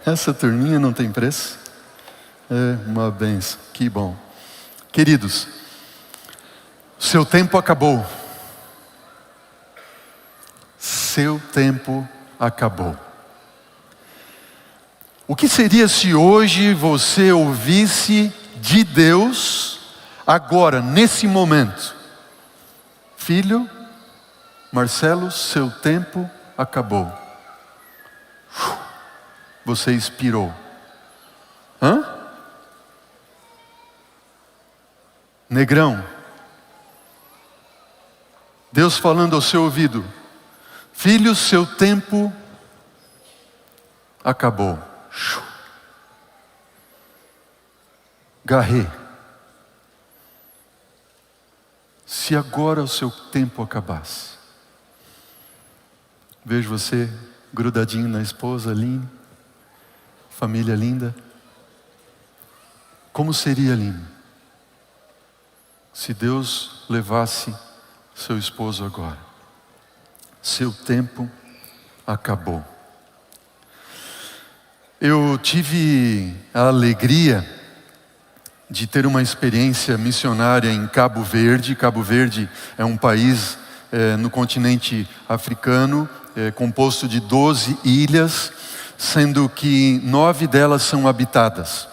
Essa turminha não tem preço. É uma benção, que bom. Queridos, seu tempo acabou. Seu tempo acabou. O que seria se hoje você ouvisse de Deus, agora, nesse momento: filho, Marcelo, seu tempo acabou. Você expirou. Hã? Negrão. Deus falando ao seu ouvido: filho, seu tempo acabou. Garré. Se agora o seu tempo acabasse. Vejo você grudadinho na esposa, lindo. Família linda. Como seria lindo se Deus levasse seu esposo agora. Seu tempo acabou. Eu tive a alegria de ter uma experiência missionária em Cabo Verde. Cabo Verde é um país no continente africano, composto de 12 ilhas, sendo que 9 delas são habitadas.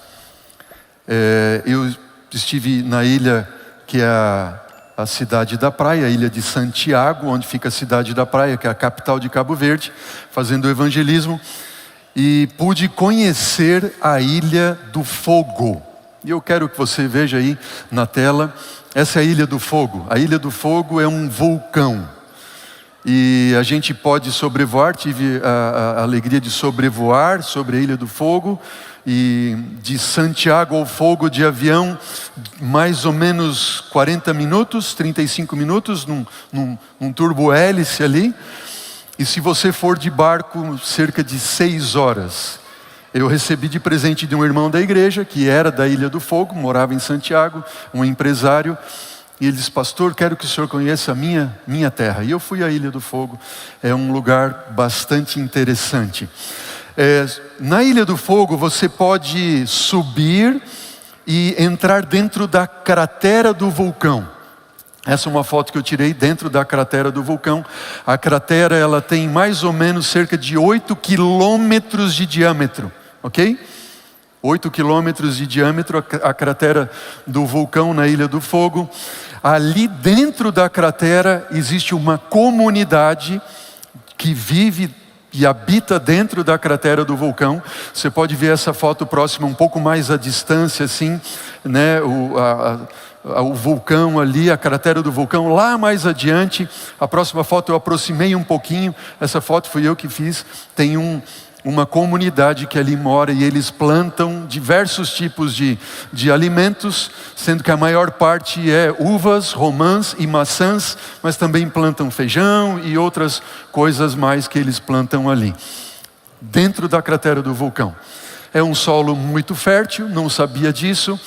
Eu estive na ilha que é a cidade da praia, a ilha de Santiago, onde fica a cidade da praia, que é a capital de Cabo Verde, fazendo evangelismo, e pude conhecer a Ilha do Fogo. E eu quero que você veja aí na tela, essa é a Ilha do Fogo. A Ilha do Fogo é um vulcão. E a gente pode sobrevoar, tive a alegria de sobrevoar sobre a Ilha do Fogo, e de Santiago ao Fogo de avião, mais ou menos 40 minutos, 35 minutos, num turbo-hélice ali. E se você for de barco, cerca de 6 horas. Eu recebi de presente de um irmão da igreja, que era da Ilha do Fogo, morava em Santiago, um empresário. E ele disse: pastor, quero que o senhor conheça a minha terra. E eu fui à Ilha do Fogo, é um lugar bastante interessante. Na Ilha do Fogo você pode subir e entrar dentro da cratera do vulcão. Essa é uma foto que eu tirei dentro da cratera do vulcão. A cratera ela tem mais ou menos cerca de 8 quilômetros de diâmetro, ok? 8 quilômetros de diâmetro a cratera do vulcão na Ilha do Fogo. Ali dentro da cratera existe uma comunidade que vive e habita dentro da cratera do vulcão. Você pode ver essa foto próxima, um pouco mais à distância, assim, né? O vulcão ali, a cratera do vulcão, lá mais adiante. A próxima foto eu aproximei um pouquinho. Essa foto fui eu que fiz. Tem uma comunidade que ali mora e eles plantam diversos tipos de alimentos, sendo que a maior parte é uvas, romãs e maçãs, mas também plantam feijão e outras coisas mais que eles plantam ali, dentro da cratera do vulcão. É um solo muito fértil, não sabia disso,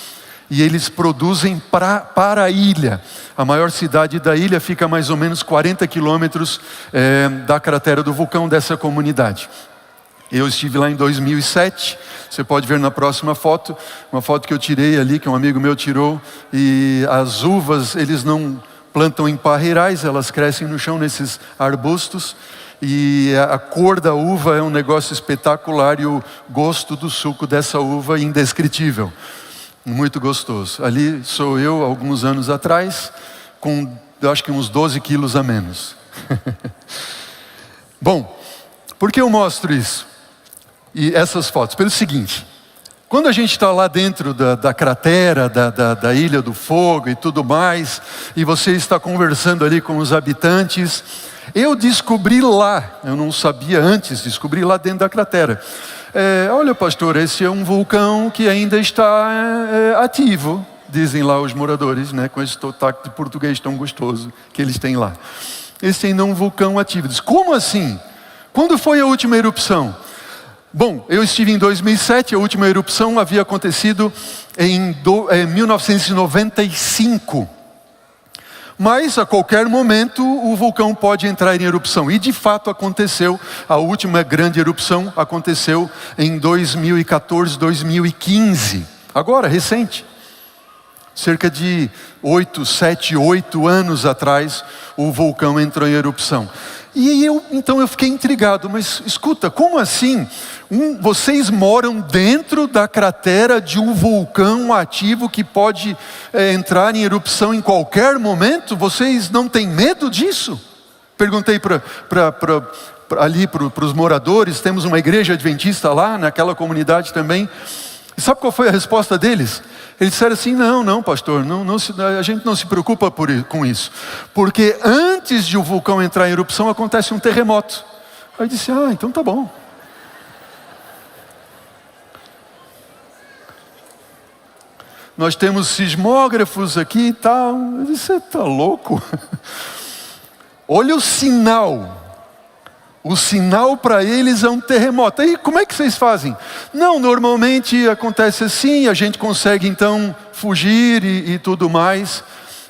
e eles produzem para a ilha. A maior cidade da ilha fica a mais ou menos 40 quilômetros da cratera do vulcão, dessa comunidade. Eu estive lá em 2007, você pode ver na próxima foto, uma foto que eu tirei ali, que um amigo meu tirou, e as uvas, eles não plantam em parreirais, elas crescem no chão nesses arbustos, e a cor da uva é um negócio espetacular, e o gosto do suco dessa uva é indescritível, muito gostoso. Ali sou eu, alguns anos atrás, com eu acho que uns 12 quilos a menos. Bom, por que eu mostro isso? E essas fotos, pelo seguinte: quando a gente está lá dentro da cratera, da Ilha do Fogo e tudo mais, e você está conversando ali com os habitantes, eu descobri lá, eu não sabia antes, descobri lá dentro da cratera. Olha, pastor, esse é um vulcão que ainda está ativo, dizem lá os moradores, né, com esse sotaque de português tão gostoso que eles têm lá. Esse ainda é um vulcão ativo. Diz: como assim? Quando foi a última erupção? Bom, eu estive em 2007, a última erupção havia acontecido em 1995. Mas a qualquer momento o vulcão pode entrar em erupção. E de fato aconteceu. A última grande erupção aconteceu em 2014, 2015. Agora, recente. Cerca de 8 anos atrás, o vulcão entrou em erupção. E então eu fiquei intrigado, mas escuta, como assim? Vocês moram dentro da cratera de um vulcão ativo que pode entrar em erupção em qualquer momento? Vocês não têm medo disso? Perguntei para os moradores, temos uma igreja adventista lá, naquela comunidade também. E sabe qual foi a resposta deles? Eles disseram assim, não pastor, a gente não se preocupa com isso. Porque antes de o vulcão entrar em erupção, acontece um terremoto. Aí eu disse, então tá bom. Nós temos sismógrafos aqui e tal. Eu disse, você está louco? Olha o sinal. O sinal para eles é um terremoto. Aí como é que vocês fazem? Não, normalmente acontece assim, a gente consegue então fugir e tudo mais,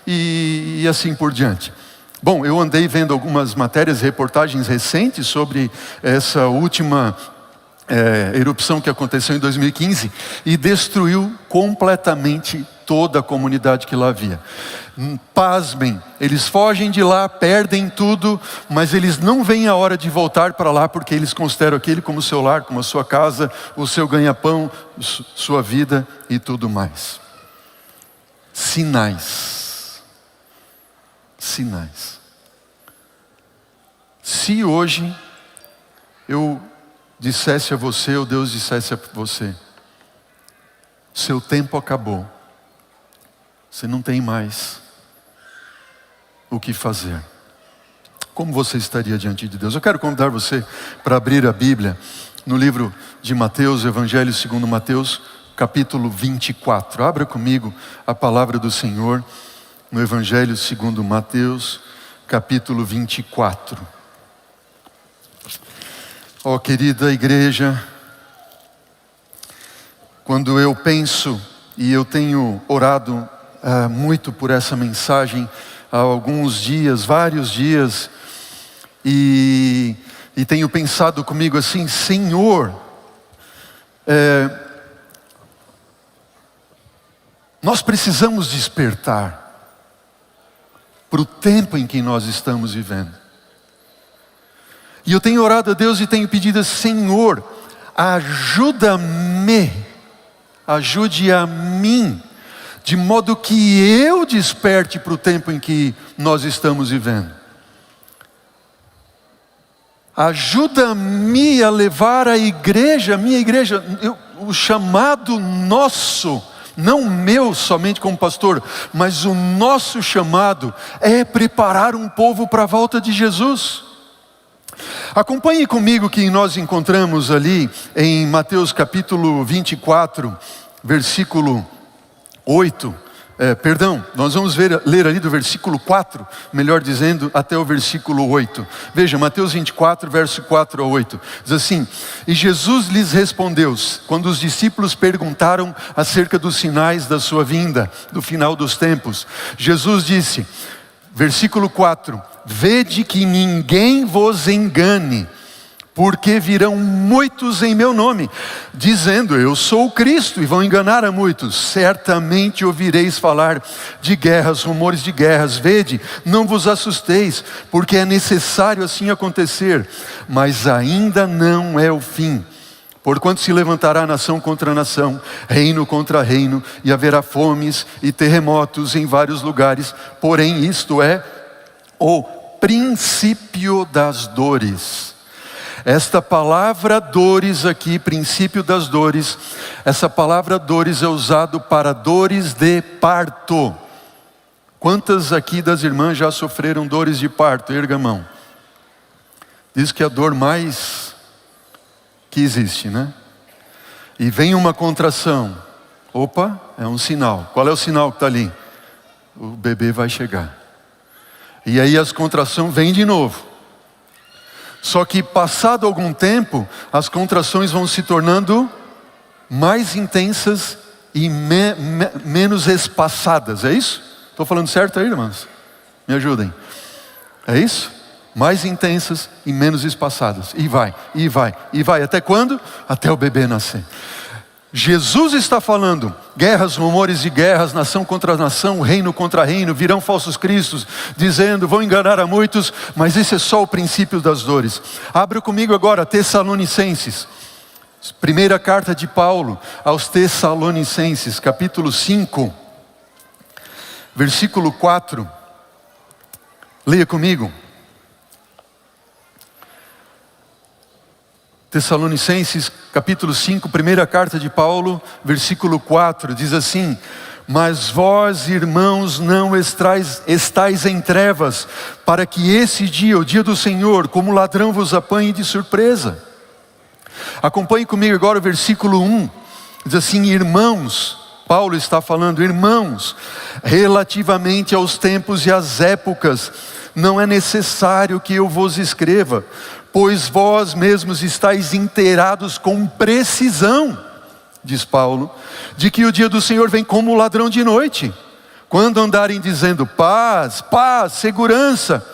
e assim por diante. Bom, eu andei vendo algumas matérias, reportagens recentes sobre essa última erupção que aconteceu em 2015 e destruiu completamente toda a comunidade que lá havia. Pasmem, eles fogem de lá, perdem tudo, mas eles não veem a hora de voltar para lá, porque eles consideram aquele como seu lar, como a sua casa, o seu ganha-pão, sua vida e tudo mais. Sinais. Se hoje eu dissesse a você, ou Deus dissesse a você, seu tempo acabou, você não tem mais o que fazer, como você estaria diante de Deus? Eu quero convidar você para abrir a Bíblia no livro de Mateus, Evangelho segundo Mateus, capítulo 24. Abra comigo a palavra do Senhor no Evangelho segundo Mateus, capítulo 24. Ó querida igreja, quando eu penso, e eu tenho orado muito por essa mensagem há alguns dias, vários dias, e tenho pensado comigo assim, Senhor, nós precisamos despertar para o tempo em que nós estamos vivendo. E eu tenho orado a Deus e tenho pedido, Senhor, ajude a mim, de modo que eu desperte para o tempo em que nós estamos vivendo. Ajuda-me a levar a igreja, o chamado nosso, não meu somente como pastor, mas o nosso chamado é preparar um povo para a volta de Jesus. Acompanhe comigo que nós encontramos ali em Mateus capítulo 24, versículo 8, nós vamos ler ali do versículo 4, melhor dizendo, até o versículo 8. Veja, Mateus 24, verso 4 a 8. Diz assim, e Jesus lhes respondeu, quando os discípulos perguntaram acerca dos sinais da sua vinda, do final dos tempos. Jesus disse, versículo 4, vede que ninguém vos engane, porque virão muitos em meu nome, dizendo, eu sou o Cristo, e vão enganar a muitos. Certamente ouvireis falar de guerras, rumores de guerras. Vede, não vos assusteis, porque é necessário assim acontecer, mas ainda não é o fim. Porquanto se levantará nação contra nação, reino contra reino, e haverá fomes e terremotos em vários lugares. Porém, isto é o princípio das dores. Esta palavra dores aqui, princípio das dores, essa palavra dores é usado para dores de parto. Quantas aqui das irmãs já sofreram dores de parto? Erga a mão. Diz que é a dor mais que existe, né? E vem uma contração. Opa, é um sinal. Qual é o sinal que está ali? O bebê vai chegar. E aí as contrações vêm de novo. Só que passado algum tempo, as contrações vão se tornando mais intensas e menos espaçadas, é isso? Estou falando certo aí, irmãos? Me ajudem. É isso? Mais intensas e menos espaçadas. E vai, e vai, e vai. Até quando? Até o bebê nascer. Jesus está falando, guerras, rumores de guerras, nação contra nação, reino contra reino, virão falsos cristos, dizendo, vão enganar a muitos, mas esse é só o princípio das dores. Abra comigo agora Tessalonicenses, primeira carta de Paulo aos Tessalonicenses, capítulo 5, versículo 4, leia comigo. Tessalonicenses, capítulo 5, primeira carta de Paulo, versículo 4, diz assim: mas vós, irmãos, não estais em trevas, para que esse dia, o dia do Senhor, como ladrão vos apanhe de surpresa. Acompanhe comigo agora o versículo 1, diz assim: irmãos, Paulo está falando, irmãos, relativamente aos tempos e às épocas, não é necessário que eu vos escreva, pois vós mesmos estáis inteirados com precisão, diz Paulo, de que o dia do Senhor vem como ladrão de noite. Quando andarem dizendo paz, paz, segurança,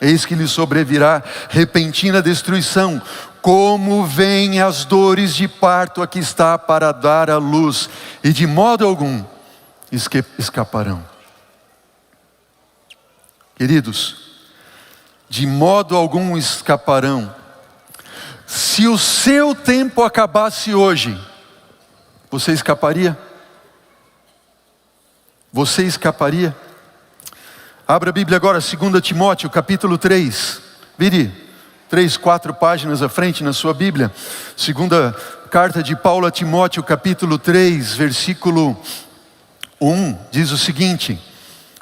eis que lhes sobrevirá repentina destruição, como vêm as dores de parto a que está para dar à luz, e de modo algum escaparão. Queridos, de modo algum escaparão. Se o seu tempo acabasse hoje, você escaparia? Você escaparia? Abra a Bíblia agora, 2 Timóteo, capítulo 3. Vire 3, 4 páginas à frente na sua Bíblia. Segunda carta de Paulo a Timóteo, capítulo 3, versículo 1, diz o seguinte: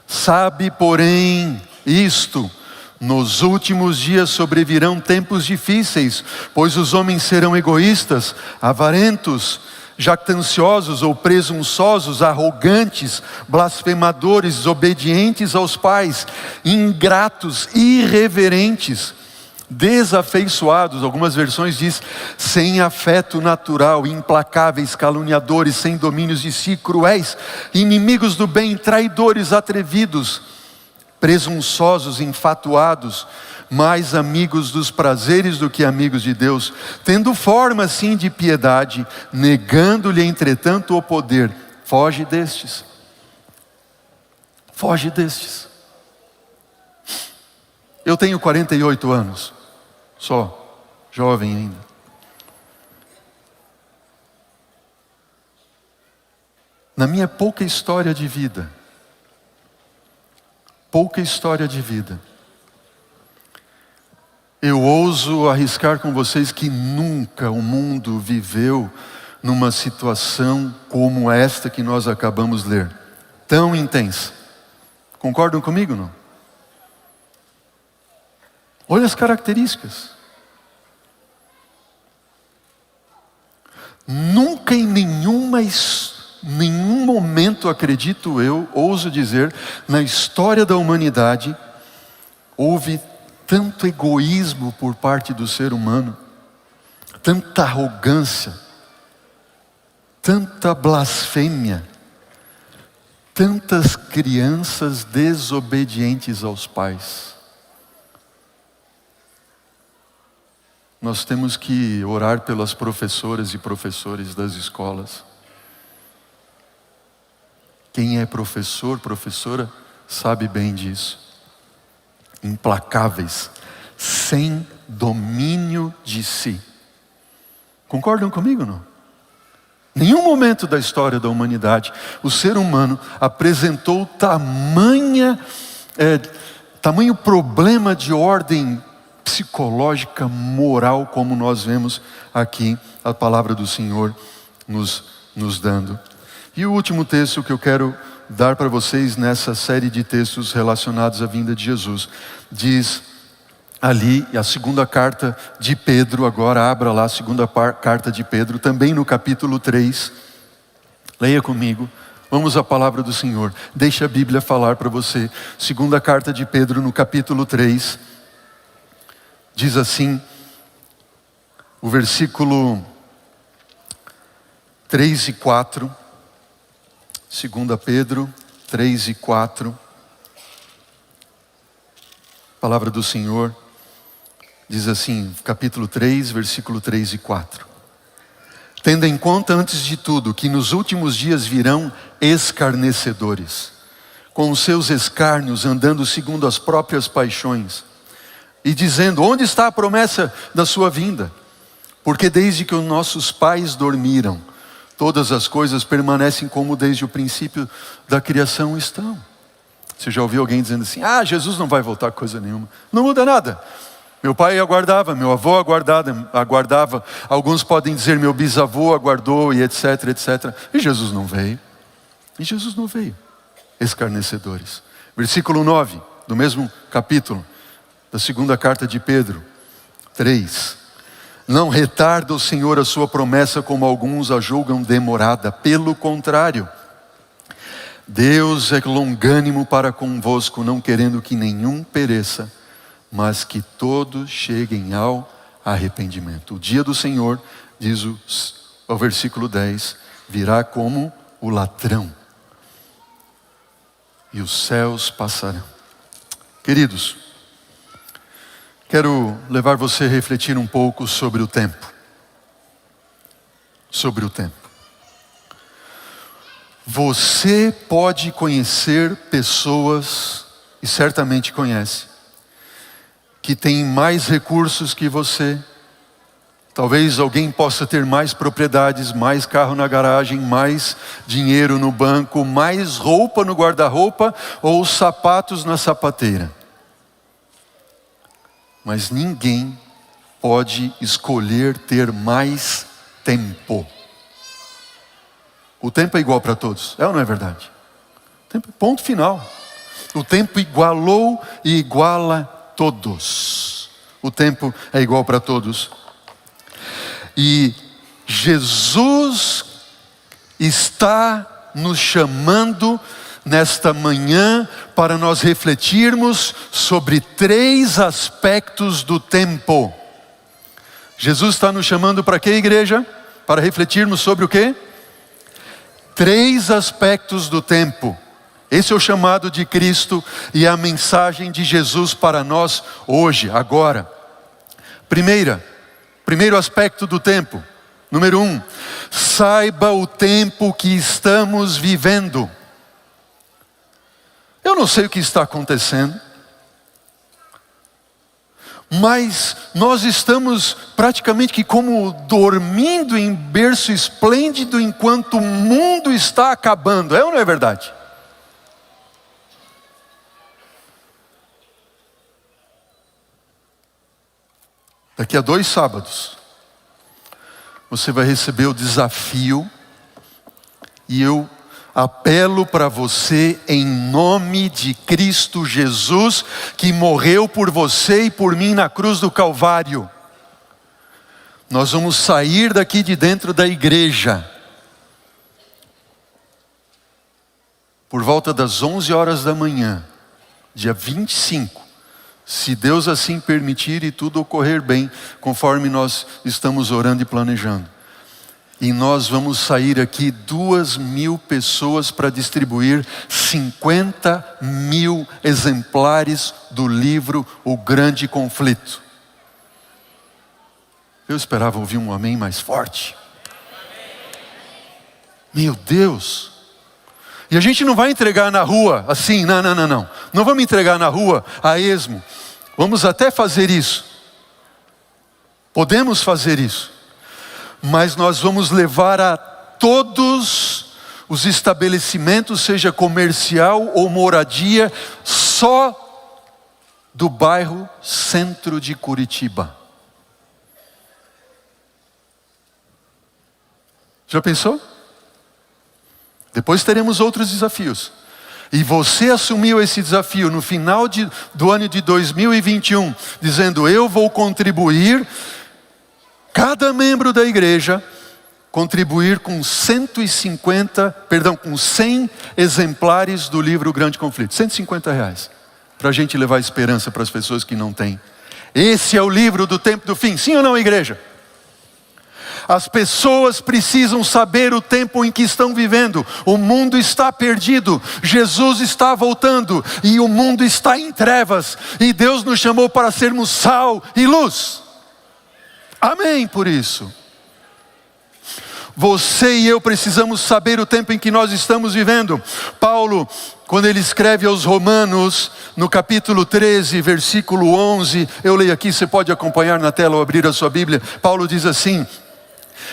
sabe, porém, isto, nos últimos dias sobrevirão tempos difíceis, pois os homens serão egoístas, avarentos, jactanciosos ou presunçosos, arrogantes, blasfemadores, desobedientes aos pais, ingratos, irreverentes, desafeiçoados, algumas versões diz, sem afeto natural, implacáveis, caluniadores, sem domínios de si, cruéis, inimigos do bem, traidores, atrevidos, presunçosos, infatuados, mais amigos dos prazeres do que amigos de Deus, tendo forma sim de piedade, negando-lhe entretanto o poder. Foge destes. Foge destes. Eu tenho 48 anos, só, jovem ainda. Na minha pouca história de vida, eu ouso arriscar com vocês que nunca o mundo viveu numa situação como esta que nós acabamos de ler, tão intensa. Concordam comigo, não? Olha as características. Nunca em nenhum momento, acredito eu, ouso dizer, na história da humanidade, houve tanto egoísmo por parte do ser humano, tanta arrogância, tanta blasfêmia, tantas crianças desobedientes aos pais. Nós temos que orar pelas professoras e professores das escolas. Quem é professor, professora, sabe bem disso. Implacáveis, sem domínio de si. Concordam comigo, não? Nenhum momento da história da humanidade o ser humano apresentou tamanho problema de ordem psicológica, moral, como nós vemos aqui a palavra do Senhor nos dando. E o último texto que eu quero dar para vocês nessa série de textos relacionados à vinda de Jesus, diz ali, a segunda carta de Pedro, agora abra lá a segunda carta de Pedro, também no capítulo 3, leia comigo, vamos à palavra do Senhor, deixa a Bíblia falar para você. Segunda carta de Pedro no capítulo 3, diz assim, o versículo 3 e 4, 2 Pedro 3 e 4, palavra do Senhor diz assim, capítulo 3, versículo 3 e 4. Tendo em conta, antes de tudo, que nos últimos dias virão escarnecedores, com os seus escárnios, andando segundo as próprias paixões, e dizendo, onde está a promessa da sua vinda? Porque desde que os nossos pais dormiram, todas as coisas permanecem como desde o princípio da criação estão. Você já ouviu alguém dizendo assim, Jesus não vai voltar coisa nenhuma. Não muda nada. Meu pai aguardava, meu avô aguardava. Alguns podem dizer, meu bisavô aguardou e etc, etc. E Jesus não veio. Escarnecedores. Versículo 9, do mesmo capítulo, da segunda carta de Pedro, 3. Não retarda o Senhor a sua promessa, como alguns a julgam demorada. Pelo contrário, Deus é longânimo para convosco, não querendo que nenhum pereça, mas que todos cheguem ao arrependimento. O dia do Senhor, diz o versículo 10, virá como o ladrão, e os céus passarão. Queridos, quero levar você a refletir um pouco sobre o tempo. Você pode conhecer pessoas, e certamente conhece, que têm mais recursos que você. Talvez alguém possa ter mais propriedades, mais carro na garagem, mais dinheiro no banco, mais roupa no guarda-roupa ou sapatos na sapateira. Mas ninguém pode escolher ter mais tempo. O tempo é igual para todos, é ou não é verdade? Ponto final. O tempo igualou e iguala todos. O tempo é igual para todos. E Jesus está nos chamando nesta manhã para nós refletirmos sobre 3 aspectos do tempo. Jesus está nos chamando para quê, igreja? Para refletirmos sobre o quê? 3 aspectos do tempo. Esse é o chamado de Cristo e a mensagem de Jesus para nós hoje, agora. Primeiro aspecto do tempo. Número 1, saiba o tempo que estamos vivendo. Eu não sei o que está acontecendo, mas nós estamos praticamente que como dormindo em berço esplêndido enquanto o mundo está acabando. É ou não é verdade? Daqui a 2 sábados, você vai receber o desafio, e eu apelo para você em nome de Cristo Jesus, que morreu por você e por mim na cruz do Calvário. Nós vamos sair daqui de dentro da igreja, por volta das 11 horas da manhã, dia 25, se Deus assim permitir e tudo ocorrer bem, conforme nós estamos orando e planejando. E nós vamos sair aqui 2.000 pessoas para distribuir 50.000 exemplares do livro O Grande Conflito. Eu esperava ouvir um amém mais forte. Meu Deus! E a gente não vai entregar na rua assim, não. Não vamos entregar na rua a esmo. Vamos até fazer isso. Podemos fazer isso. Mas nós vamos levar a todos os estabelecimentos, seja comercial ou moradia, só do bairro Centro de Curitiba. Já pensou? Depois teremos outros desafios. E você assumiu esse desafio no final do ano de 2021, dizendo, eu vou contribuir, cada membro da igreja, contribuir com 100 exemplares do livro O Grande Conflito. R$150, para a gente levar esperança para as pessoas que não têm. Esse é o livro do tempo do fim, sim ou não, igreja? As pessoas precisam saber o tempo em que estão vivendo. O mundo está perdido, Jesus está voltando e o mundo está em trevas. E Deus nos chamou para sermos sal e luz. Amém por isso. Você e eu precisamos saber o tempo em que nós estamos vivendo. Paulo, quando ele escreve aos Romanos, no capítulo 13, versículo 11, eu leio aqui, você pode acompanhar na tela ou abrir a sua Bíblia. Paulo diz assim: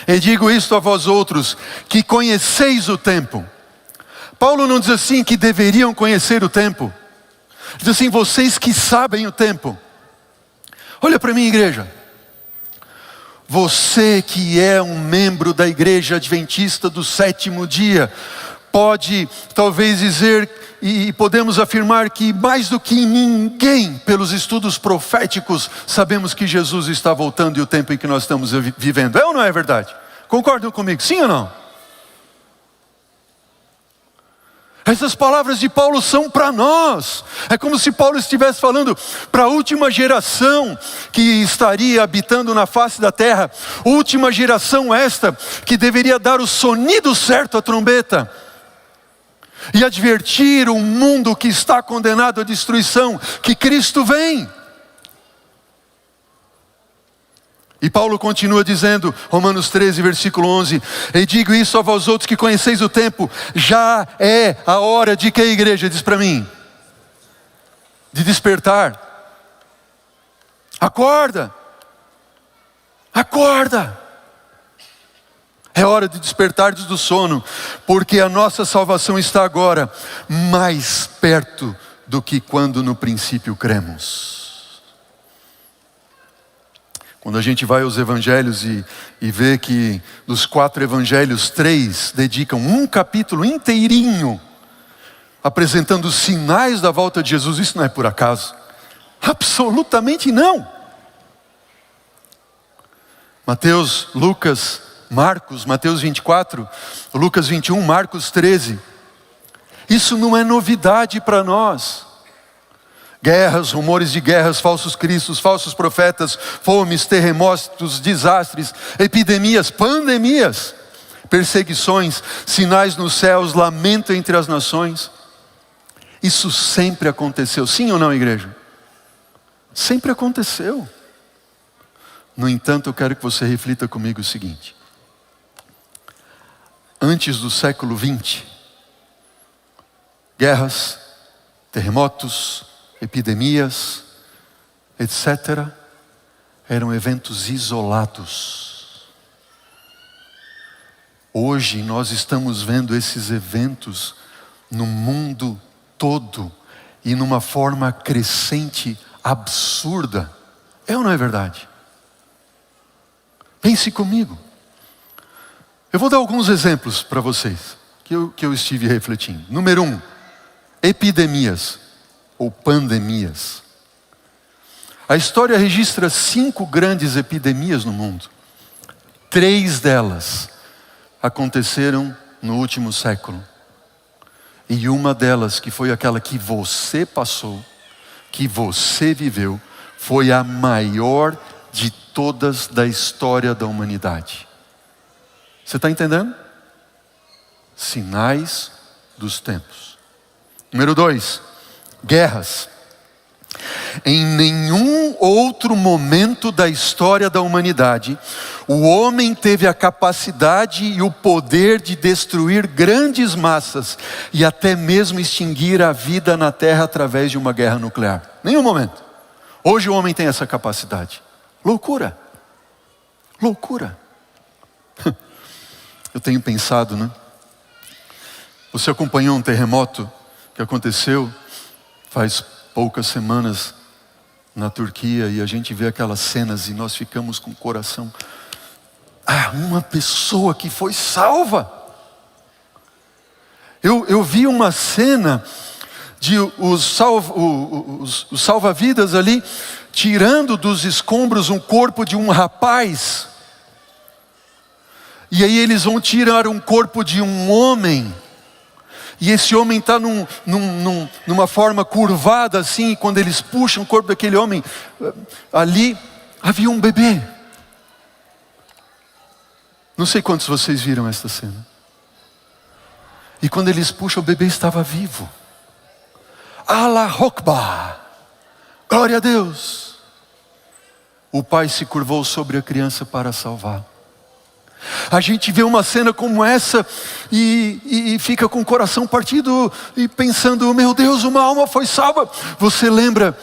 e digo isto a vós outros, que conheceis o tempo. Paulo não diz assim que deveriam conhecer o tempo. Diz assim, vocês que sabem o tempo. Olha para mim, igreja. Você que é um membro da igreja adventista do sétimo dia, pode talvez dizer, e podemos afirmar que mais do que ninguém, pelos estudos proféticos, sabemos que Jesus está voltando e o tempo em que nós estamos vivendo. É ou não é verdade? Concordam comigo? Sim ou não? Essas palavras de Paulo são para nós. É como se Paulo estivesse falando para a última geração que estaria habitando na face da terra. Última geração esta que deveria dar o sonido certo à trombeta e advertir o mundo que está condenado à destruição, que Cristo vem. E Paulo continua dizendo, Romanos 13, versículo 11, e digo isso a vós outros que conheceis o tempo, já é a hora de que a igreja, diz para mim, de despertar. Acorda, acorda. É hora de despertardes do sono, porque a nossa salvação está agora mais perto do que quando no princípio cremos. Quando a gente vai aos evangelhos e vê que dos 4 evangelhos, 3 dedicam um capítulo inteirinho apresentando os sinais da volta de Jesus, isso não é por acaso. Absolutamente não. Mateus, Lucas, Marcos, Mateus 24, Lucas 21, Marcos 13. Isso não é novidade para nós. Guerras, rumores de guerras, falsos cristos, falsos profetas, fomes, terremotos, desastres, epidemias, pandemias, perseguições, sinais nos céus, lamento entre as nações. Isso sempre aconteceu, sim ou não, igreja? Sempre aconteceu. No entanto, eu quero que você reflita comigo o seguinte. Antes do século 20, guerras, terremotos, epidemias, etc., eram eventos isolados. Hoje nós estamos vendo esses eventos no mundo todo e numa forma crescente, absurda. É ou não é verdade? Pense comigo. Eu vou dar alguns exemplos para vocês que eu estive refletindo. Número 1, epidemias ou pandemias. A história registra 5 grandes epidemias no mundo. 3 delas aconteceram no último século. E uma delas, que foi aquela que você passou, que você viveu, foi a maior de todas da história da humanidade. Você está entendendo? Sinais dos tempos. Número 2, guerras. Em nenhum outro momento da história da humanidade, o homem teve a capacidade e o poder de destruir grandes massas e até mesmo extinguir a vida na terra através de uma guerra nuclear. Nenhum momento. Hoje o homem tem essa capacidade. Loucura. Loucura. Eu tenho pensado, né? Você acompanhou um terremoto que aconteceu faz poucas semanas na Turquia e a gente vê aquelas cenas e nós ficamos com o coração. Uma pessoa que foi salva. Eu vi uma cena de os salva-vidas ali tirando dos escombros um corpo de um rapaz. E aí eles vão tirar um corpo de um homem. E esse homem está numa forma curvada assim, e quando eles puxam o corpo daquele homem, ali havia um bebê. Não sei quantos de vocês viram esta cena. E quando eles puxam, o bebê estava vivo. Allah Akbar! Glória a Deus! O pai se curvou sobre a criança para salvar. A gente vê uma cena como essa e fica com o coração partido e pensando, meu Deus, uma alma foi salva. Você lembra,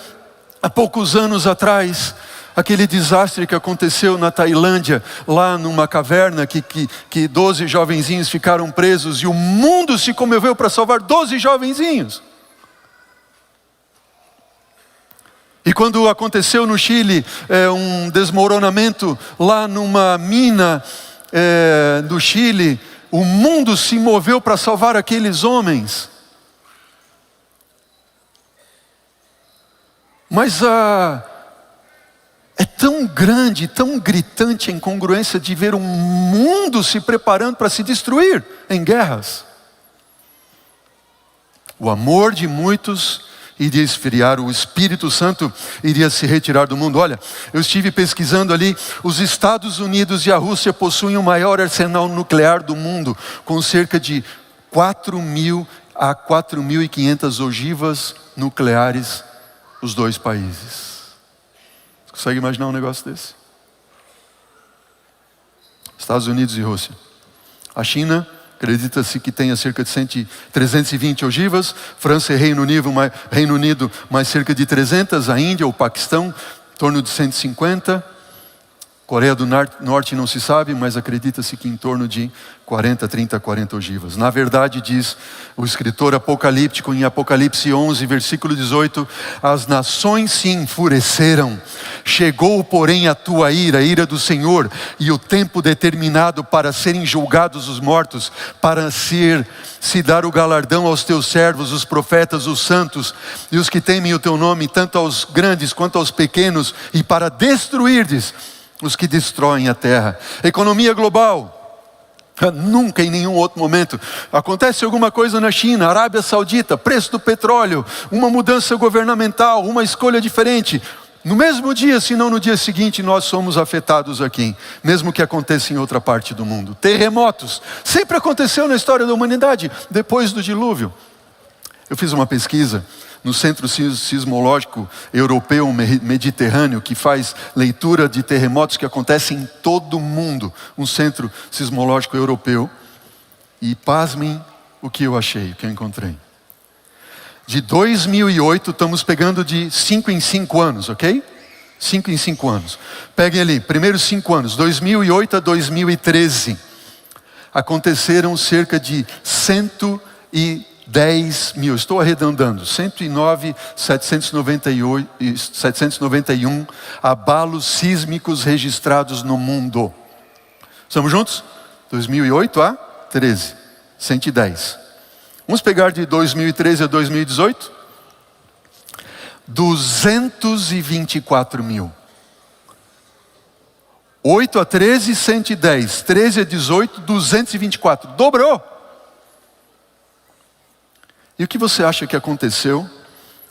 há poucos anos atrás, aquele desastre que aconteceu na Tailândia, lá numa caverna, que 12 jovenzinhos ficaram presos e o mundo se comoveu para salvar 12 jovenzinhos. E quando aconteceu no Chile um desmoronamento lá numa mina do Chile, o mundo se moveu para salvar aqueles homens. Mas é tão grande, tão gritante a incongruência de ver um mundo se preparando para se destruir em guerras. O amor de muitos iria esfriar, o Espírito Santo iria se retirar do mundo. Olha, eu estive pesquisando ali, os Estados Unidos e a Rússia possuem o maior arsenal nuclear do mundo, com cerca de 4.000 a 4.500 ogivas nucleares, os dois países. Você consegue imaginar um negócio desse? Estados Unidos e Rússia. A China, acredita-se que tenha cerca de 320 ogivas. França e Reino Unido, mais cerca de 300. A Índia, o Paquistão, em torno de 150. Coreia do Norte não se sabe, mas acredita-se que em torno de 40 ogivas. Na verdade, diz o escritor apocalíptico em Apocalipse 11, versículo 18, as nações se enfureceram, chegou porém a tua ira, a ira do Senhor, e o tempo determinado para serem julgados os mortos, para se dar o galardão aos teus servos, os profetas, os santos, e os que temem o teu nome, tanto aos grandes quanto aos pequenos, e para destruirdes os que destroem a terra. Economia global. Nunca em nenhum outro momento acontece alguma coisa na China, Arábia Saudita, preço do petróleo, uma mudança governamental, uma escolha diferente. No mesmo dia, se não no dia seguinte, nós somos afetados aqui, mesmo que aconteça em outra parte do mundo. Terremotos, sempre aconteceu na história da humanidade, depois do dilúvio. Eu fiz uma pesquisa no Centro Sismológico Europeu Mediterrâneo, que faz leitura de terremotos que acontecem em todo o mundo, um centro sismológico europeu. E pasmem o que eu achei, o que eu encontrei. De 2008, estamos pegando de 5 em 5 anos, ok? 5 em 5 anos. Peguem ali, primeiros 5 anos, 2008 a 2013. Aconteceram cerca de 110 mil, estou arredondando, 109.791 abalos sísmicos registrados no mundo. Estamos juntos? 2008 a 13, 110. Vamos pegar de 2013 a 2018? 224 mil. 8 a 13, 110. 13 a 18, 224. Dobrou. E o que você acha que aconteceu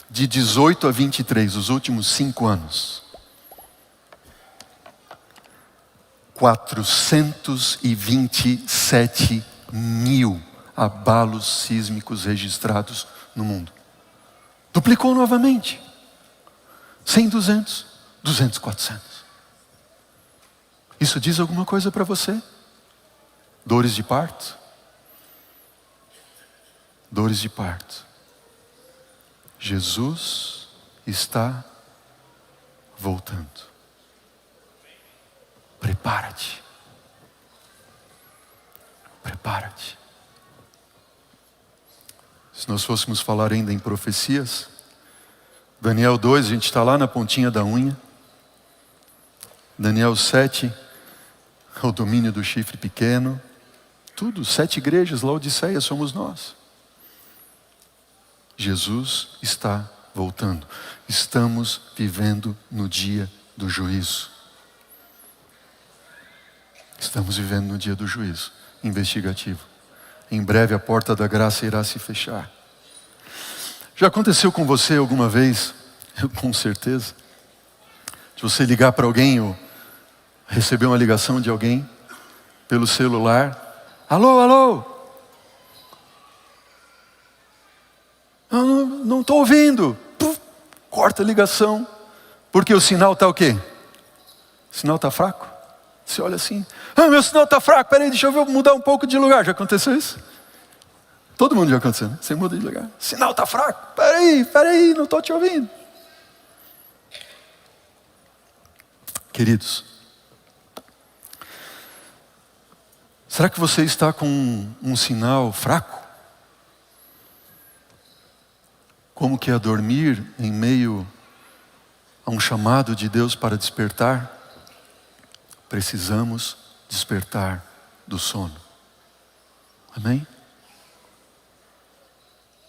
de 18 a 23, os últimos 5 anos? 427 mil abalos sísmicos registrados no mundo. Duplicou novamente. 100, 200, 200, 400. Isso diz alguma coisa para você? Dores de parto? Dores de parto. Jesus está voltando. Prepara-te. Prepara-te. Se nós fôssemos falar ainda em profecias, Daniel 2, a gente está lá na pontinha da unha. Daniel 7, o domínio do chifre pequeno. Tudo, 7 igrejas, Laodiceia somos nós. Jesus está voltando. Estamos vivendo no dia do juízo. Estamos vivendo no dia do juízo investigativo. Em breve a porta da graça irá se fechar. Já aconteceu com você alguma vez? Eu, com certeza. De você ligar para alguém ou receber uma ligação de alguém pelo celular. Alô, alô. Não estou ouvindo. Puf, corta a ligação. Porque o sinal está o quê? O sinal está fraco. Você olha assim. Meu sinal está fraco. Peraí, deixa eu mudar um pouco de lugar. Já aconteceu isso? Todo mundo já aconteceu, né? Você muda de lugar. O sinal está fraco. Peraí, não estou te ouvindo. Queridos, será que você está com um sinal fraco? Como que é dormir em meio a um chamado de Deus para despertar? Precisamos despertar do sono. Amém?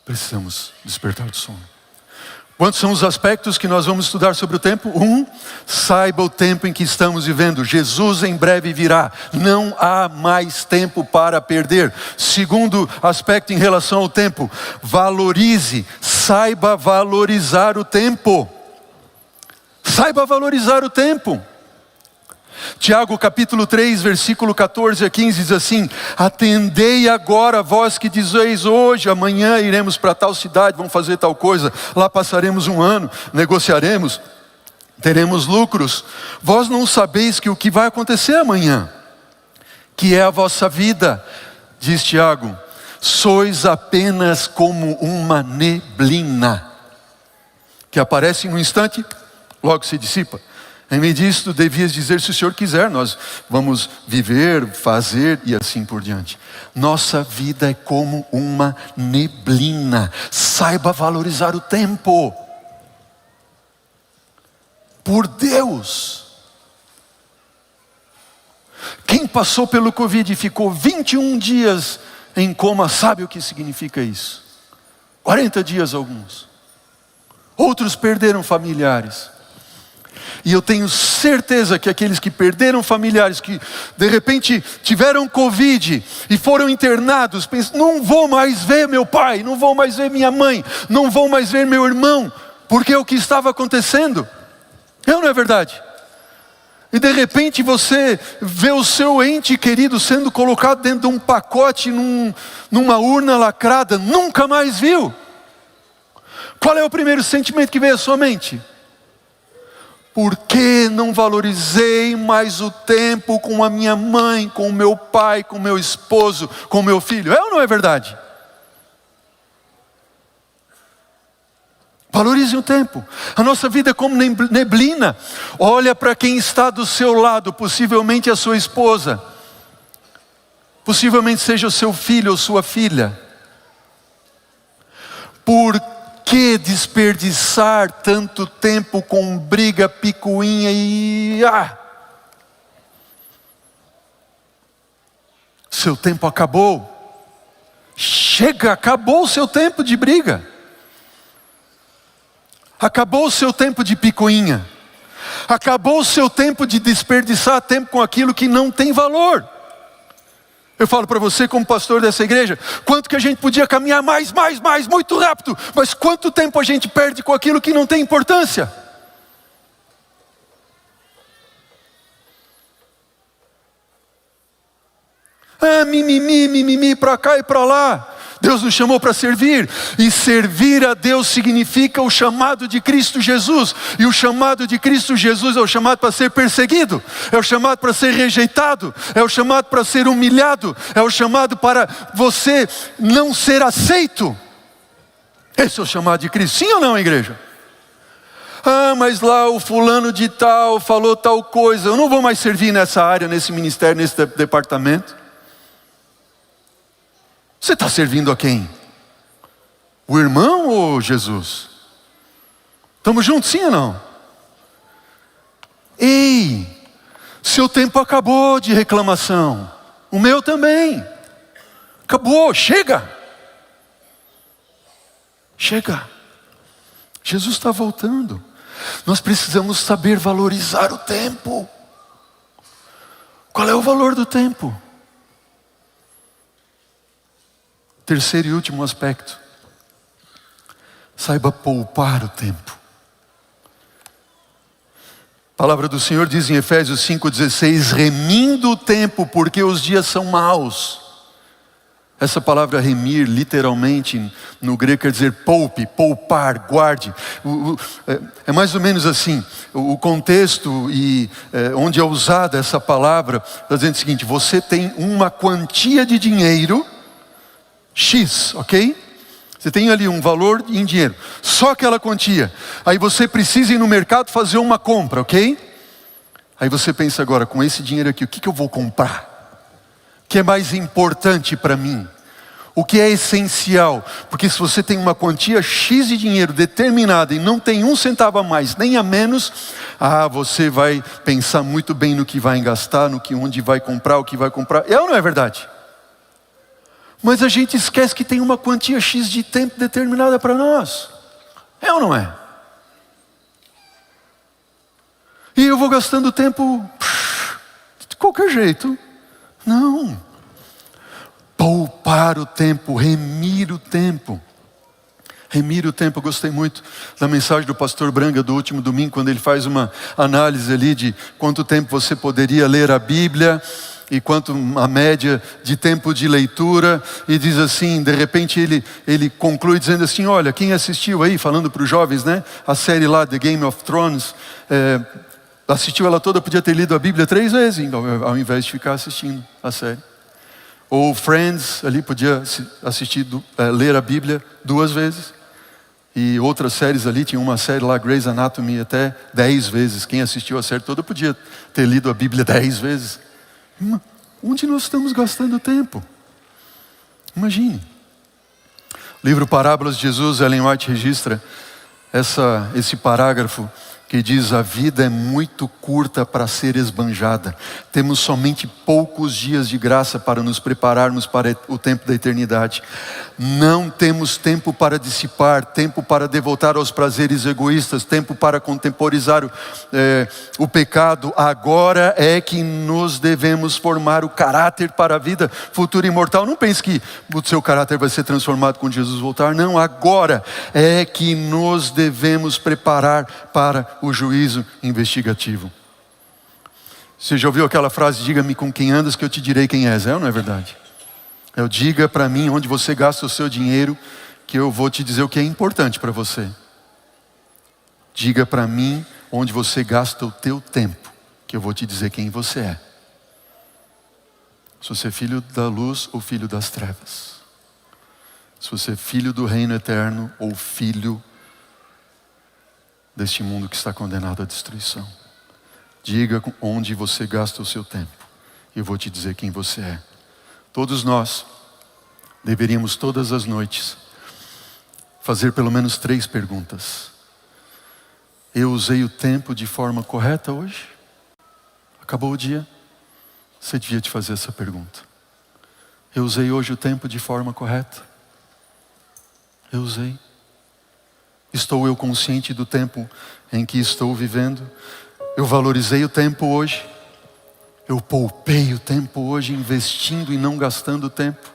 Precisamos despertar do sono. Quantos são os aspectos que nós vamos estudar sobre o tempo? Saiba o tempo em que estamos vivendo. Jesus em breve virá. Não há mais tempo para perder. Segundo aspecto em relação ao tempo, valorize, saiba valorizar o tempo. Saiba valorizar o tempo. Tiago capítulo 3, versículo 14 a 15 diz assim: atendei agora vós que dizeis hoje, amanhã iremos para tal cidade, vamos fazer tal coisa, lá passaremos um ano, negociaremos, teremos lucros. Vós não sabeis que o que vai acontecer amanhã, que é a vossa vida, diz Tiago, sois apenas como uma neblina, que aparece em um instante, logo se dissipa. Em meio disso, devias dizer, se o Senhor quiser, nós vamos viver, fazer e assim por diante. Nossa vida é como uma neblina. Saiba valorizar o tempo. Por Deus. Quem passou pelo Covid e ficou 21 dias em coma, sabe o que significa isso? 40 dias alguns. Outros perderam familiares. E eu tenho certeza que aqueles que perderam familiares, que de repente tiveram Covid e foram internados, pensam, não vou mais ver meu pai, não vou mais ver minha mãe, não vou mais ver meu irmão, porque é o que estava acontecendo. Não é verdade? E de repente você vê o seu ente querido sendo colocado dentro de um pacote, numa urna lacrada, nunca mais viu. Qual é o primeiro sentimento que vem à sua mente? Por que não valorizei mais o tempo com a minha mãe, com o meu pai, com o meu esposo, com o meu filho? É ou não é verdade? Valorize o tempo. A nossa vida é como neblina. Olha para quem está do seu lado, possivelmente a sua esposa. Possivelmente seja o seu filho ou sua filha. Por que desperdiçar tanto tempo com briga, picuinha e... Seu tempo acabou. Chega, acabou o seu tempo de briga. Acabou o seu tempo de picuinha. Acabou o seu tempo de desperdiçar tempo com aquilo que não tem valor. Eu falo para você como pastor dessa igreja, quanto que a gente podia caminhar mais, muito rápido, mas quanto tempo a gente perde com aquilo que não tem importância? Mimimi, para cá e para lá. Deus nos chamou para servir, e servir a Deus significa o chamado de Cristo Jesus, e o chamado de Cristo Jesus é o chamado para ser perseguido, é o chamado para ser rejeitado, é o chamado para ser humilhado, é o chamado para você não ser aceito. Esse é o chamado de Cristo, sim ou não, igreja? Mas lá o fulano de tal falou tal coisa, eu não vou mais servir nessa área, nesse ministério, nesse departamento. Você está servindo a quem? O irmão ou Jesus? Estamos juntos, sim ou não? Ei, seu tempo acabou de reclamação. O meu também. Acabou, chega. Chega. Jesus está voltando. Nós precisamos saber valorizar o tempo. Qual é o valor do tempo? Terceiro e último aspecto. Saiba poupar o tempo. A palavra do Senhor diz em Efésios 5,16, remindo o tempo, porque os dias são maus. Essa palavra remir, literalmente, no grego quer dizer poupe, poupar, guarde. É mais ou menos assim, o contexto onde é usada essa palavra, está dizendo o seguinte, você tem uma quantia de dinheiro, X, ok? Você tem ali um valor em dinheiro, só aquela quantia. Aí você precisa ir no mercado fazer uma compra, ok? Aí você pensa agora, com esse dinheiro aqui, o que eu vou comprar? O que é mais importante para mim? O que é essencial? Porque se você tem uma quantia X de dinheiro determinada e não tem um centavo a mais, nem a menos, você vai pensar muito bem no que vai gastar, onde vai comprar, o que vai comprar. É ou não é verdade? Mas a gente esquece que tem uma quantia X de tempo determinada para nós. É ou não é? E eu vou gastando tempo de qualquer jeito. Não. Poupar o tempo, remir o tempo. Remir o tempo, eu gostei muito da mensagem do pastor Branga do último domingo, quando ele faz uma análise ali de quanto tempo você poderia ler a Bíblia e quanto a média de tempo de leitura, e diz assim, de repente ele conclui dizendo assim, olha, quem assistiu aí, falando para os jovens, né, a série lá, The Game of Thrones, assistiu ela toda, podia ter lido a Bíblia 3 vezes, ao invés de ficar assistindo a série. Ou Friends, ali podia assistir, ler a Bíblia 2 vezes. E outras séries ali, tinha uma série lá, Grey's Anatomy, até 10 vezes. Quem assistiu a série toda podia ter lido a Bíblia 10 vezes. Onde nós estamos gastando tempo? Imagine. O livro Parábolas de Jesus, Ellen White registra esse parágrafo que diz, a vida é muito curta para ser esbanjada. Temos somente poucos dias de graça para nos prepararmos para o tempo da eternidade. Não temos tempo para dissipar, tempo para devotar aos prazeres egoístas, tempo para contemporizar o pecado. Agora é que nos devemos formar o caráter para a vida futura e imortal. Não pense que o seu caráter vai ser transformado quando Jesus voltar. Não, agora é que nos devemos preparar para o juízo investigativo. Você já ouviu aquela frase, diga-me com quem andas que eu te direi quem és, é ou não é verdade? Diga para mim onde você gasta o seu dinheiro, que eu vou te dizer o que é importante para você. Diga para mim onde você gasta o teu tempo, que eu vou te dizer quem você é. Se você é filho da luz ou filho das trevas. Se você é filho do reino eterno ou filho deste mundo que está condenado à destruição. Diga onde você gasta o seu tempo. E eu vou te dizer quem você é. Todos nós deveríamos todas as noites fazer pelo menos 3 perguntas. Eu usei o tempo de forma correta hoje? Acabou o dia? Você devia te fazer essa pergunta. Eu usei hoje o tempo de forma correta? Eu usei. Estou eu consciente do tempo em que estou vivendo? Eu valorizei o tempo hoje? Eu poupei o tempo hoje investindo e não gastando tempo?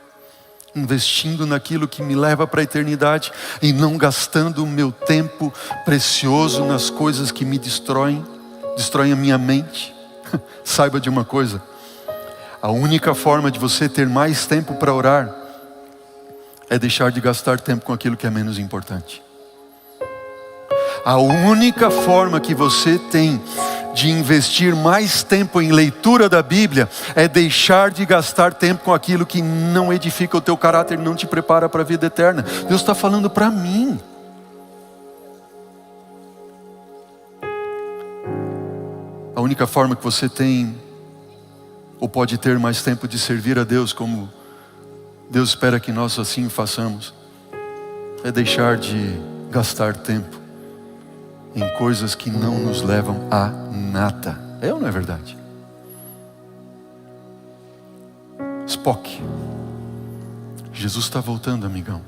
Investindo naquilo que me leva para a eternidade e não gastando o meu tempo precioso nas coisas que me destroem a minha mente? Saiba de uma coisa, a única forma de você ter mais tempo para orar é deixar de gastar tempo com aquilo que é menos importante. A única forma que você tem de investir mais tempo em leitura da Bíblia é deixar de gastar tempo com aquilo que não edifica o teu caráter, não te prepara para a vida eterna. Deus está falando para mim. A única forma que você tem ou pode ter mais tempo de servir a Deus, como Deus espera que nós assim façamos, é deixar de gastar tempo em coisas que não nos levam a nada. É ou não é verdade? Spock, Jesus está voltando, amigão.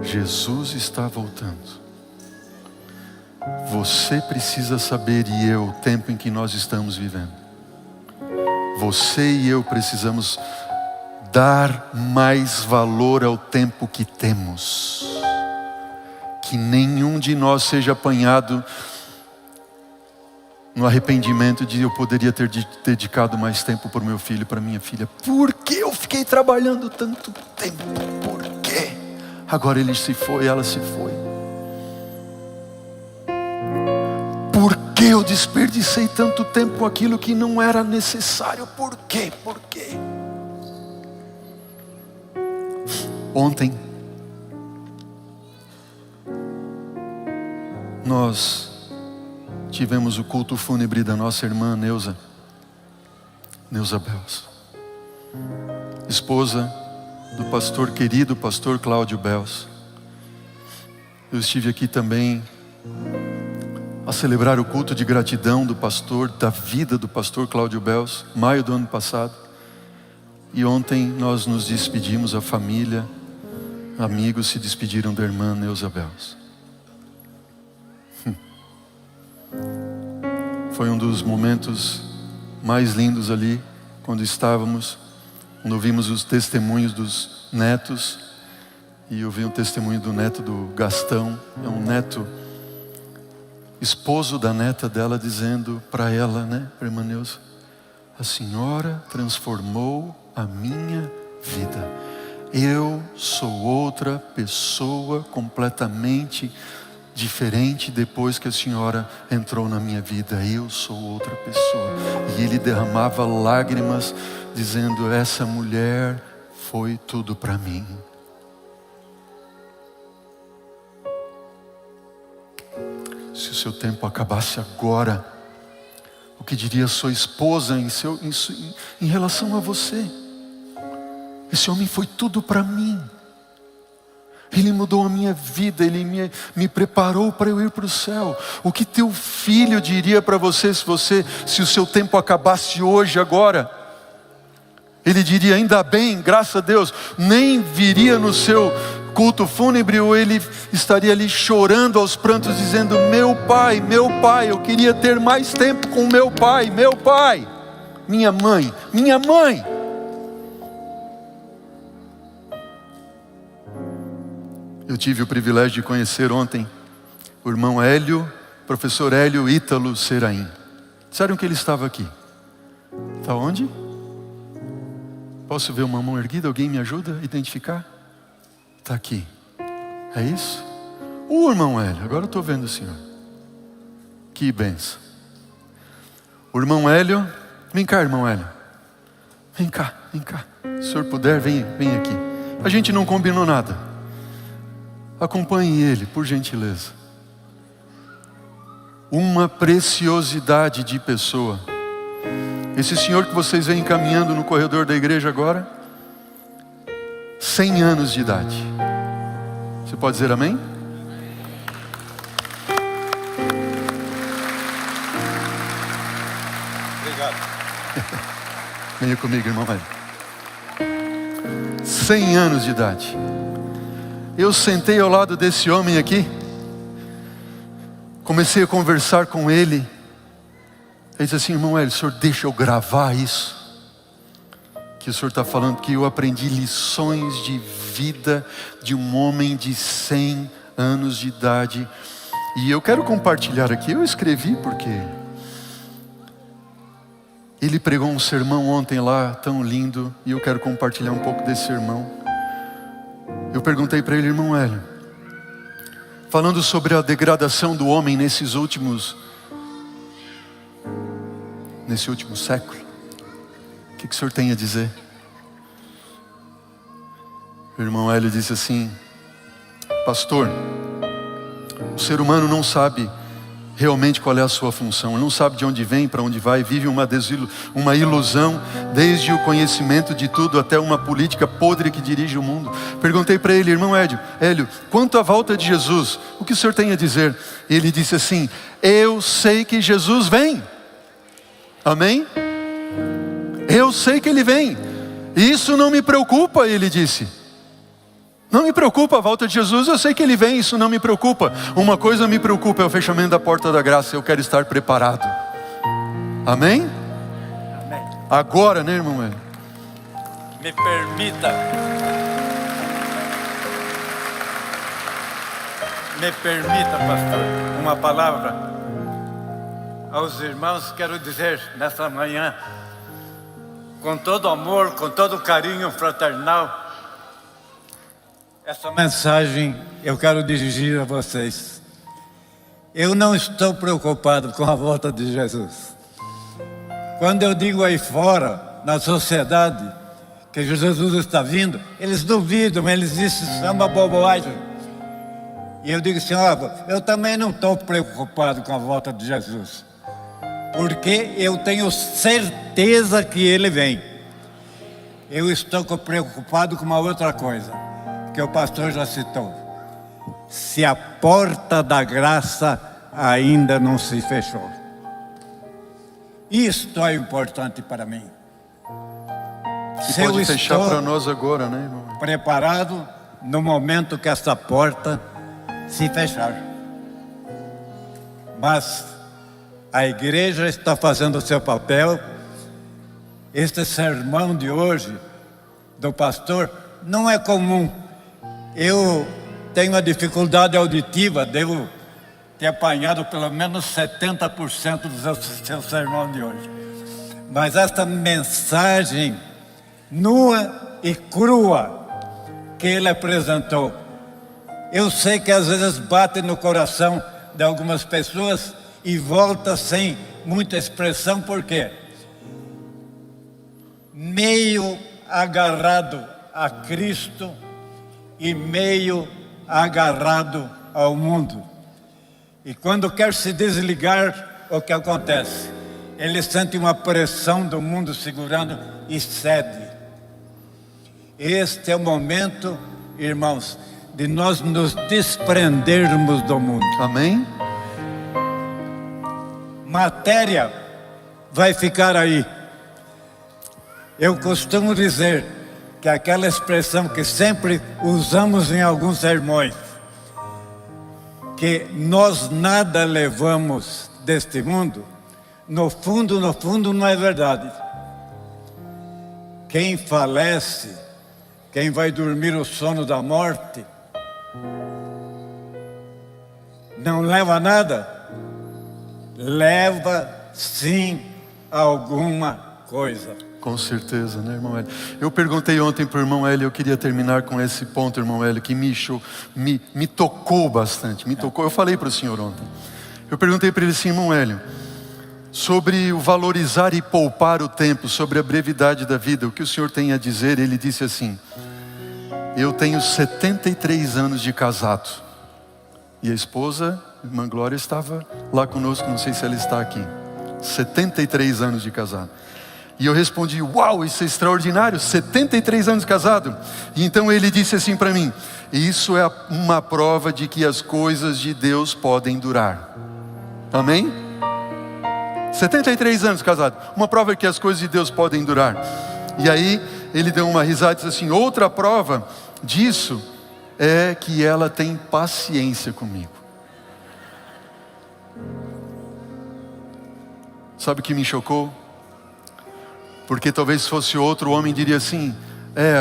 Jesus está voltando. Você precisa saber, e eu, o tempo em que nós estamos vivendo. Você e eu precisamos dar mais valor ao tempo que temos, que nenhum de nós seja apanhado no arrependimento de eu poderia ter dedicado mais tempo para o meu filho e para minha filha. Por que eu fiquei trabalhando tanto tempo? Por quê? Agora ele se foi, ela se foi. Por que eu desperdicei tanto tempo com aquilo que não era necessário? Por quê? Por quê? Ontem nós tivemos o culto fúnebre da nossa irmã Neuza Bels, esposa do pastor querido, pastor Cláudio Bels. Eu estive aqui também a celebrar o culto de gratidão do pastor, da vida do pastor Cláudio Bels, maio do ano passado. E ontem nós nos despedimos, a família, amigos se despediram da irmã Neuza Bels. Foi um dos momentos mais lindos ali, quando estávamos, quando ouvimos os testemunhos dos netos. E eu vi um testemunho do neto do Gastão, é um neto, esposo da neta dela, dizendo para ela, né, para a irmã Neuza: a senhora transformou a minha vida. Eu sou outra pessoa completamente diferente depois que a senhora entrou na minha vida. Eu sou outra pessoa. E ele derramava lágrimas dizendo: essa mulher foi tudo para mim. Se o seu tempo acabasse agora, o que diria sua esposa em relação a você? Esse homem foi tudo para mim. Ele mudou a minha vida, ele me preparou para eu ir para o céu. O que teu filho diria para você se o seu tempo acabasse hoje, agora? Ele diria: ainda bem, graças a Deus. Nem viria no seu culto fúnebre, ou ele estaria ali chorando aos prantos, dizendo: meu pai, eu queria ter mais tempo com meu pai, minha mãe. Eu tive o privilégio de conhecer ontem o irmão Hélio, professor Hélio Ítalo Seraim. Disseram que ele estava aqui. Está onde? Posso ver uma mão erguida? Alguém me ajuda a identificar? Está aqui. É isso? O irmão Hélio, agora eu estou vendo o senhor. Que benção. O irmão Hélio, vem cá, irmão Hélio. Vem cá. Se o senhor puder, vem aqui. A gente não combinou nada. Acompanhe ele, por gentileza. Uma preciosidade de pessoa. Esse senhor que vocês veem caminhando no corredor da igreja agora, 100 anos de idade. Você pode dizer amém? Obrigado. Venha comigo, irmão velho. 100 anos de idade. Eu sentei ao lado desse homem aqui, comecei a conversar com ele. Ele disse assim: irmão Hélio, o senhor deixa eu gravar isso? Que o senhor está falando que eu aprendi lições de vida de um homem de 100 anos de idade. E eu quero compartilhar aqui, eu escrevi porque ele pregou um sermão ontem lá, tão lindo, e eu quero compartilhar um pouco desse sermão. Eu perguntei para ele: irmão Hélio, falando sobre a degradação do homem nesse último século, o que o senhor tem a dizer? O irmão Hélio disse assim: pastor, o ser humano não sabe realmente qual é a sua função, ele não sabe de onde vem, para onde vai, vive uma ilusão, desde o conhecimento de tudo até uma política podre que dirige o mundo. Perguntei para ele: irmão Hélio, quanto à volta de Jesus, o que o senhor tem a dizer? Ele disse assim: eu sei que Jesus vem. Amém? Eu sei que ele vem, isso não me preocupa, ele disse. Não me preocupa a volta de Jesus, eu sei que ele vem, isso não me preocupa. Uma coisa me preocupa, é o fechamento da porta da graça, eu quero estar preparado. Amém? Amém. Agora, né, irmão? Me permita. Me permita, pastor, uma palavra aos irmãos. Quero dizer nessa manhã, com todo amor, com todo carinho fraternal, essa mensagem eu quero dirigir a vocês. Eu não estou preocupado com a volta de Jesus. Quando eu digo aí fora, na sociedade, que Jesus está vindo, eles duvidam, eles dizem que isso é uma bobagem. E eu digo assim, eu também não estou preocupado com a volta de Jesus, porque eu tenho certeza que Ele vem. Eu estou preocupado com uma outra coisa, que o pastor já citou. Se a porta da graça ainda não se fechou. Isto é importante para mim. Se pode fechar para nós agora, né, irmão? Preparado no momento que essa porta se fechar. Mas a igreja está fazendo o seu papel. Este sermão de hoje do pastor não é comum. Eu tenho a dificuldade auditiva, devo ter apanhado pelo menos 70% do seu sermão de hoje. Mas esta mensagem nua e crua que ele apresentou, eu sei que às vezes bate no coração de algumas pessoas e volta sem muita expressão. Por quê? Meio agarrado a Cristo e meio agarrado ao mundo. E quando quer se desligar, o que acontece? Ele sente uma pressão do mundo segurando e cede. Este é o momento, irmãos, de nós nos desprendermos do mundo. Amém? Matéria vai ficar aí. Eu costumo dizer que aquela expressão que sempre usamos em alguns sermões, que nós nada levamos deste mundo, no fundo não é verdade. Quem falece, quem vai dormir o sono da morte, não leva nada? Leva sim alguma coisa. Com certeza, né, irmão Hélio? Eu perguntei ontem para o irmão Hélio, eu queria terminar com esse ponto, irmão Hélio, que me tocou bastante, me tocou. Eu falei para o senhor ontem. Eu perguntei para ele assim, irmão Hélio, sobre o valorizar e poupar o tempo, sobre a brevidade da vida, o que o senhor tem a dizer? Ele disse assim, eu tenho 73 anos de casado. E a esposa, a irmã Glória, estava lá conosco, não sei se ela está aqui. 73 anos de casado. E eu respondi, uau, isso é extraordinário, 73 anos de casado. E então ele disse assim para mim, isso é uma prova de que as coisas de Deus podem durar. Amém? 73 anos de casado, uma prova de que as coisas de Deus podem durar. E aí ele deu uma risada e disse assim, outra prova disso é que ela tem paciência comigo. Sabe o que me chocou? Porque talvez se fosse outro, o homem diria assim,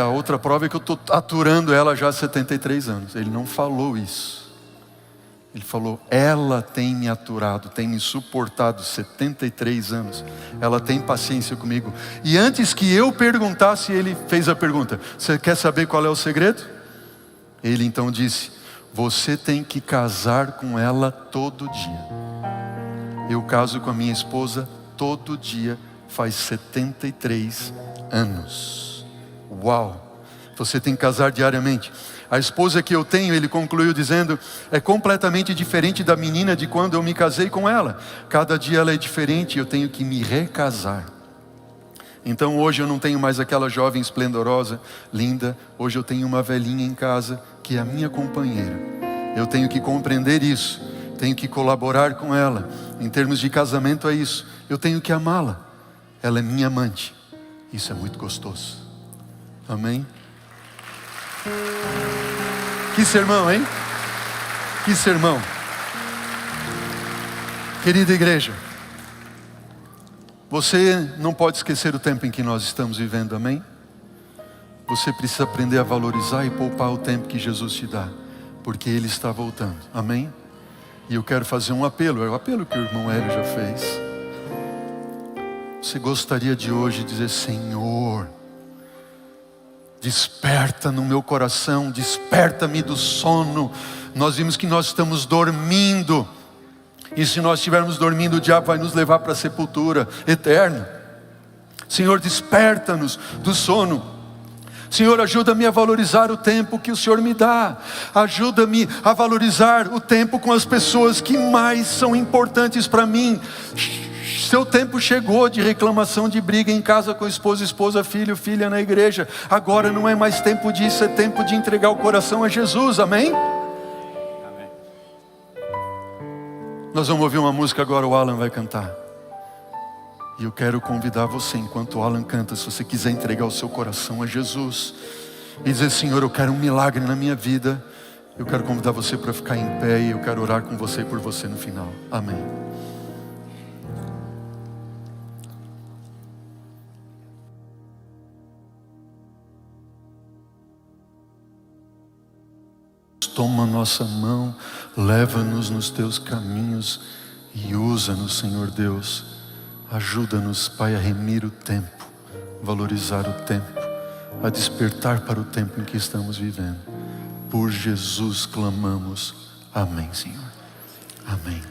a outra prova é que eu estou aturando ela já há 73 anos. Ele não falou isso. Ele falou, ela tem me aturado, tem me suportado 73 anos. Ela tem paciência comigo. E antes que eu perguntasse, ele fez a pergunta, você quer saber qual é o segredo? Ele então disse, você tem que casar com ela todo dia. Eu caso com a minha esposa todo dia, faz 73 anos. Uau! Você tem que casar diariamente. A esposa que eu tenho, ele concluiu dizendo, é completamente diferente da menina de quando eu me casei com ela. Cada dia ela é diferente, eu tenho que me recasar. Então hoje eu não tenho mais aquela jovem esplendorosa, linda. Hoje eu tenho uma velhinha em casa, que é a minha companheira. Eu tenho que compreender isso. Tenho que colaborar com ela. Em termos de casamento é isso. Eu tenho que amá-la. Ela é minha amante. Isso é muito gostoso. Amém? Que sermão, hein? Que sermão. Querida igreja, você não pode esquecer o tempo em que nós estamos vivendo, amém? Você precisa aprender a valorizar e poupar o tempo que Jesus te dá. porque Ele está voltando. Amém? E eu quero fazer um apelo, é o apelo que o irmão Hélio já fez. Você gostaria de hoje dizer: Senhor, desperta no meu coração, desperta-me do sono. Nós vimos que nós estamos dormindo, e se nós estivermos dormindo, o diabo vai nos levar para a sepultura eterna. Senhor, desperta-nos do sono. Senhor, ajuda-me a valorizar o tempo que o Senhor me dá. Ajuda-me a valorizar o tempo com as pessoas que mais são importantes para mim. Seu tempo chegou de reclamação, de briga em casa com esposa, esposa, filho, filha na igreja. Agora não é mais tempo disso, é tempo de entregar o coração a Jesus, amém? Amém. Nós vamos ouvir uma música agora, o Alan vai cantar. E eu quero convidar você, enquanto o Alan canta, se você quiser entregar o seu coração a Jesus e dizer: Senhor, eu quero um milagre na minha vida. Eu quero convidar você para ficar em pé e eu quero orar com você e por você no final. Amém. Toma nossa mão, leva-nos nos teus caminhos e usa-nos, Senhor Deus. Ajuda-nos, Pai, a remir o tempo, valorizar o tempo, a despertar para o tempo em que estamos vivendo. Por Jesus clamamos. Amém, Senhor. Amém.